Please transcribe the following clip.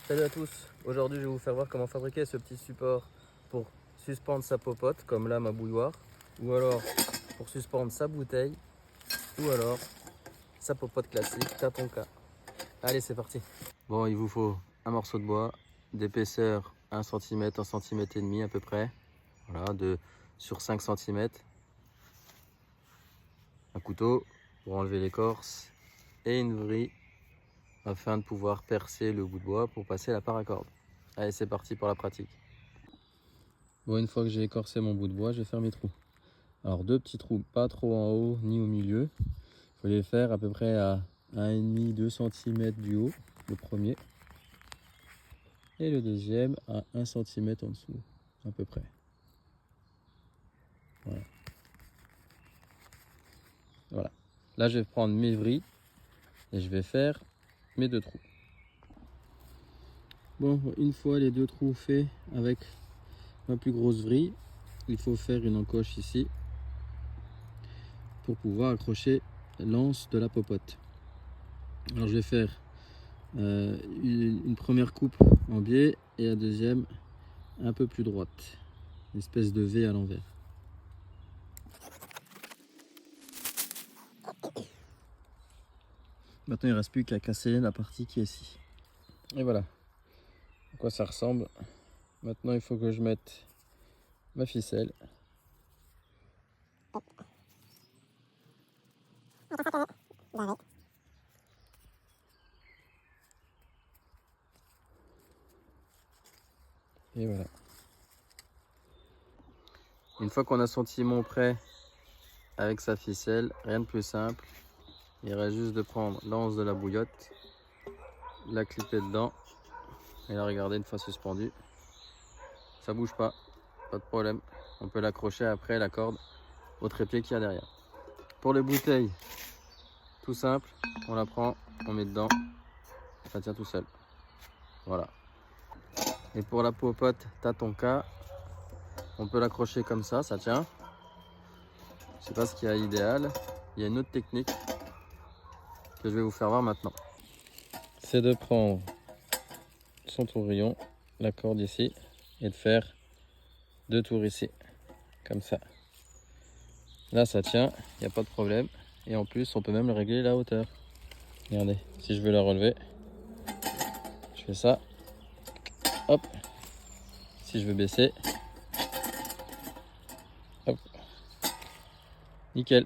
Salut à tous, aujourd'hui je vais vous faire voir comment fabriquer ce petit support pour suspendre sa popote, comme là ma bouilloire, ou alors pour suspendre sa bouteille, ou alors sa popote classique, Tatonka. Allez, c'est parti. Bon, il vous faut un morceau de bois d'épaisseur 1 cm, 1 cm et demi à peu près, voilà, sur 5 cm, un couteau pour enlever l'écorce et une vrille afin de pouvoir percer le bout de bois pour passer la paracorde. Allez, c'est parti pour la pratique. Bon, une fois que j'ai écorcé mon bout de bois, je vais faire mes trous. Alors, deux petits trous, pas trop en haut ni au milieu. Il faut les faire à peu près à 1,5-2 cm du haut, le premier. Et le deuxième à 1 cm en dessous, à peu près. Voilà. Voilà. Là, je vais prendre mes vrilles et je vais faire mes deux trous. Bon, une fois les deux trous faits avec ma plus grosse vrille, il faut faire une encoche ici pour pouvoir accrocher l'anse de la popote. Alors je vais faire une première coupe en biais et la deuxième un peu plus droite, une espèce de V à l'envers. Maintenant il ne reste plus qu'à casser la partie qui est ici. Et voilà à quoi ça ressemble. Maintenant il faut que je mette ma ficelle. Et voilà. Une fois qu'on a son timon prêt avec sa ficelle, rien de plus simple. Il reste juste de prendre l'anse de la bouillotte, la clipper dedans et la regarder une fois suspendue. Ça bouge pas de problème. On peut l'accrocher après la corde au trépied qu'il y a derrière. Pour les bouteilles, tout simple, on la prend, on met dedans, ça tient tout seul. Voilà. Et pour la popote Tatonka, on peut l'accrocher comme ça tient. Je sais pas ce qu'il y a idéal. Il y a une autre technique que je vais vous faire voir maintenant. C'est de prendre son tourillon, la corde ici, et de faire deux tours ici, comme ça. Là ça tient, il n'y a pas de problème. Et en plus on peut même régler la hauteur. Regardez, si je veux la relever, je fais ça. Hop. Si je veux baisser, hop. Nickel.